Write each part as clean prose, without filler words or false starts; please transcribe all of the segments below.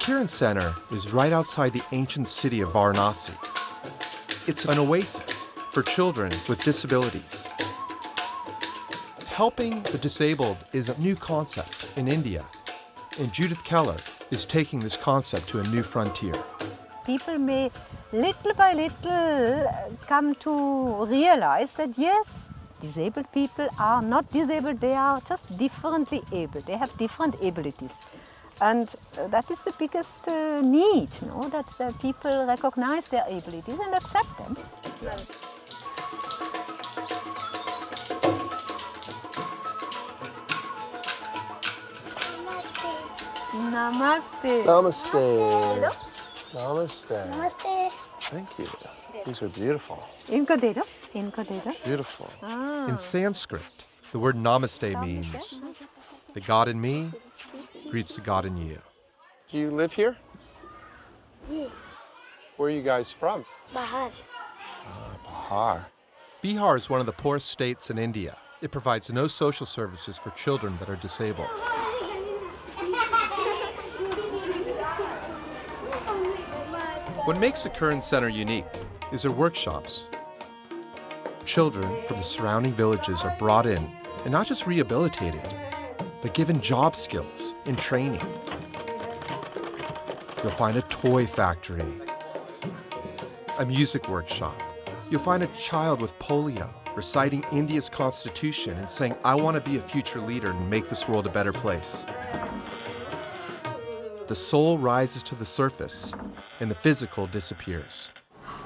Kiran Center is right outside the ancient city of Varanasi. It's an oasis for children with disabilities. Helping the disabled is a new concept in India, and Judith Keller is taking this concept to a new frontier. People may little by little come to realize that yes, disabled people are not disabled, they are just differently able, they have different abilities. And that is the biggest need, that people recognize their abilities and accept them. Namaste. Namaste. Namaste. Namaste. Thank you. These are beautiful. Beautiful. In Sanskrit, the word namaste means the God in me greets the God in you. Do you live here? Yeah. Where are you guys from? Bahar. Bihar. Bihar is one of the poorest states in India. It provides no social services for children that are disabled. What makes the Kiran Center unique is their workshops. Children from the surrounding villages are brought in and not just rehabilitated, but given job skills and training. You'll find a toy factory, a music workshop. You'll find a child with polio reciting India's constitution and saying, I want to be a future leader and make this world a better place. The soul rises to the surface and the physical disappears.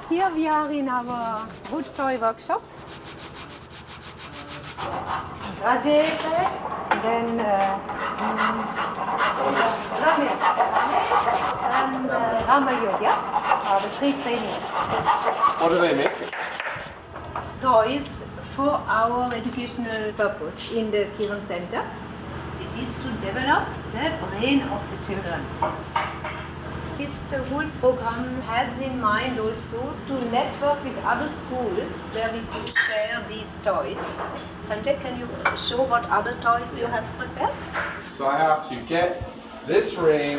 Here we are in our wood toy workshop. Rajendra, then and Rama Yoga are the three trainings. What are they making? Toys for our educational purpose in the Kiran Center. It is to develop the brain of the children. This whole program has in mind also to network with other schools where we could share these toys. Sanjay, can you show what other toys you have prepared? So I have to get this ring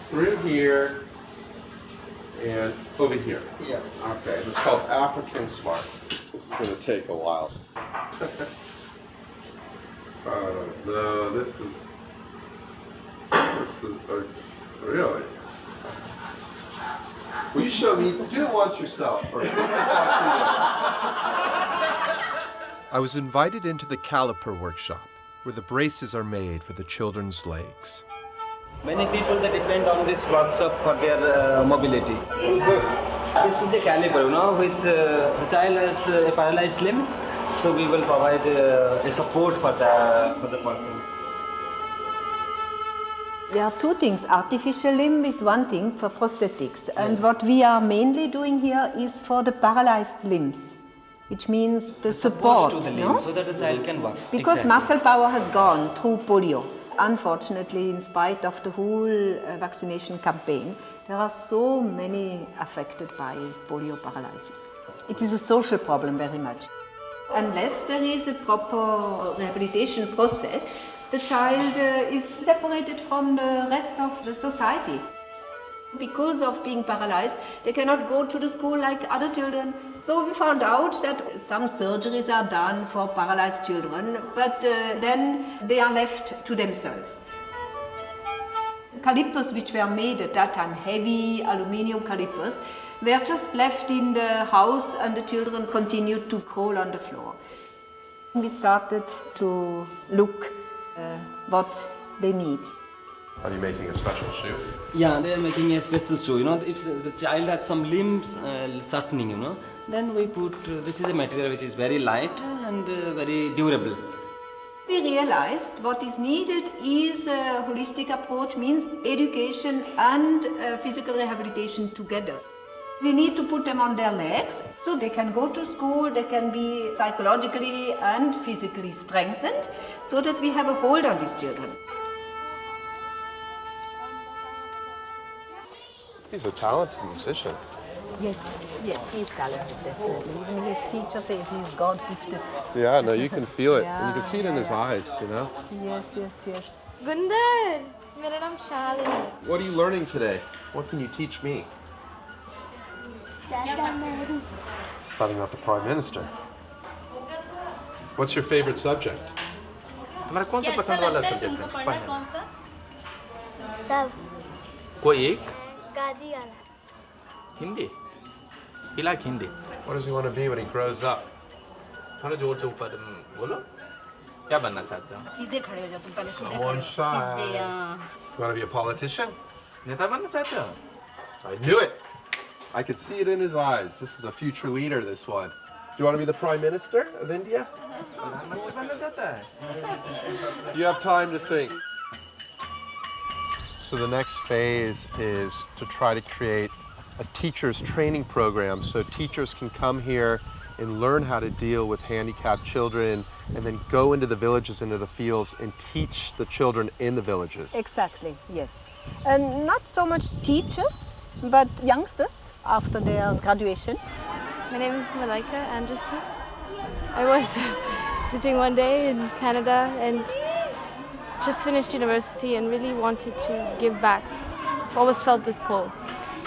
through here and over here. Yeah. Okay, it's called African Smart. This is going to take a while. No, this is really. Will you show me? Do it once yourself first. I was invited into the caliper workshop, where the braces are made for the children's legs. Many people that depend on this workshop for their mobility. What is this? This is a caliper, which the child has a paralyzed limb, so we will provide a support for the person. There are two things. Artificial limb is one thing for prosthetics, and what we are mainly doing here is for the paralyzed limbs, which means the support to the limb, so that the child can walk. Because muscle power has gone through polio. Unfortunately, in spite of the whole vaccination campaign, there are so many affected by polio paralysis. It is a social problem very much. Unless there is a proper rehabilitation process, the child is separated from the rest of the society. Because of being paralyzed, they cannot go to the school like other children. So we found out that some surgeries are done for paralyzed children, but then they are left to themselves. Calipers which were made at that time, heavy aluminium calipers, were just left in the house and the children continued to crawl on the floor. We started to look what they need. Are you making a special shoe? Yeah, they are making a special shoe. If the child has some limbs shortening, then we put, this is a material which is very light and very durable. We realized what is needed is a holistic approach, means education and physical rehabilitation together. We need to put them on their legs so they can go to school, they can be psychologically and physically strengthened so that we have a hold on these children. He's a talented musician. Yes, he's talented, definitely. Even his teacher says he's God-gifted. Yeah, no, you can feel it. Yeah, And you can see it in his eyes, Yes. गुंदर मेरा नाम Shalini What are you learning today? What can you teach me? Studying about the Prime Minister. What's your favorite subject? तुम्हारा कौन सा पसंद वाला subject है पढ़ना? सब कोई एक? गादी वाला Hindi? He like Hindi. What does he want to be when he grows up? थोड़ा जोर से ऊपर बोलो. क्या बनना चाहते हो? सीधे खड़े हो जाओ तुम पहले सीधे Come on, खड़े shy. सीधे You want to be a politician? नेता बनना चाहते हो? I knew it. I could see it in his eyes. This is a future leader, this one. Do you want to be the Prime Minister of India? प्रधानमंत्री बनना चाहता है? You have time to think. So the next phase is to try to create a teacher's training program so teachers can come here and learn how to deal with handicapped children and then go into the villages, into the fields and teach the children in the villages. Exactly, yes. And not so much teachers, but youngsters after their graduation. My name is Malaika Anderson. I was sitting one day in Canada and just finished university and really wanted to give back. I've always felt this pull.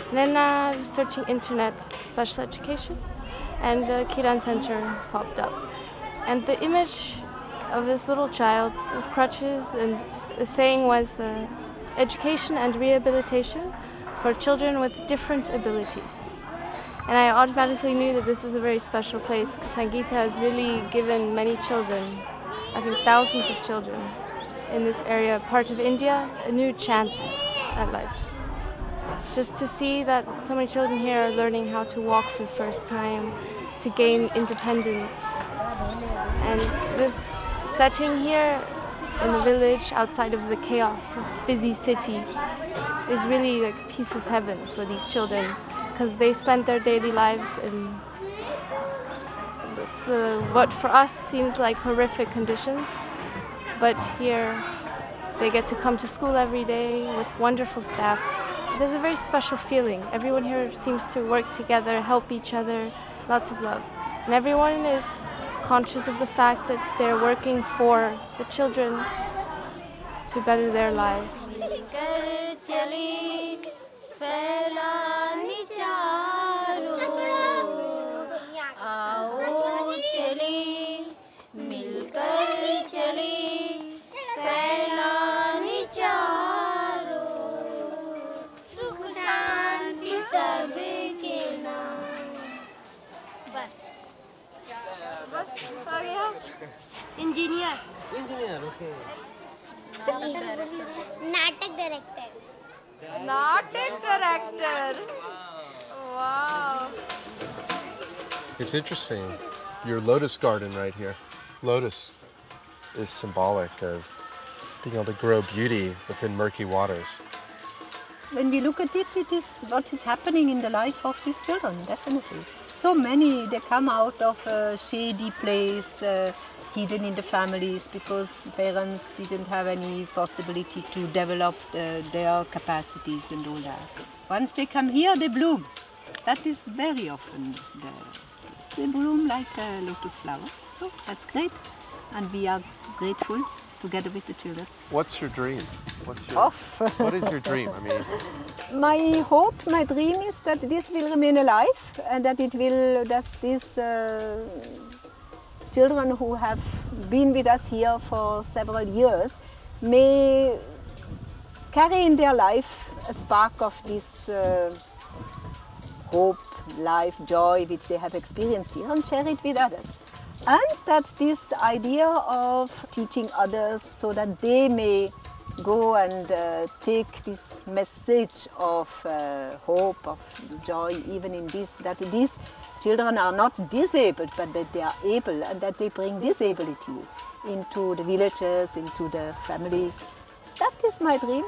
And then I was searching internet, special education, and Kiran Center popped up. And the image of this little child with crutches, and the saying was education and rehabilitation for children with different abilities. And I automatically knew that this is a very special place because Sangeeta has really given many children, I think thousands of children in this area, part of India, a new chance at life. Just to see that so many children here are learning how to walk for the first time, to gain independence. And this setting here in the village outside of the chaos of busy city is really like a piece of heaven for these children because they spend their daily lives in this, what for us seems like horrific conditions. But here they get to come to school every day with wonderful staff. There's a very special feeling. Everyone here seems to work together, help each other, lots of love. And everyone is conscious of the fact that they're working for the children to better their lives. Engineer Engineer, okay. नाटक director Natak director. Wow. It's interesting. Your lotus garden right here. Lotus is symbolic of being able to grow beauty within murky waters. When we look at it, it is what is happening in the life of these children, definitely. So many, they come out of a shady place, hidden in the families because parents didn't have any possibility to develop their capacities and all that. Once they come here, they bloom. That is very often they bloom like a lotus flower. So that's great, and we are grateful together with the children. What's your dream? What is your dream? I mean, My hope, my dream is that this will remain alive and that it will, that these children who have been with us here for several years may carry in their life a spark of this hope, life, joy which they have experienced here and share it with others. And that this idea of teaching others so that they may go and take this message of hope, of joy, even in this, that these children are not disabled, but that they are able and that they bring disability into the villages, into the family. That is my dream.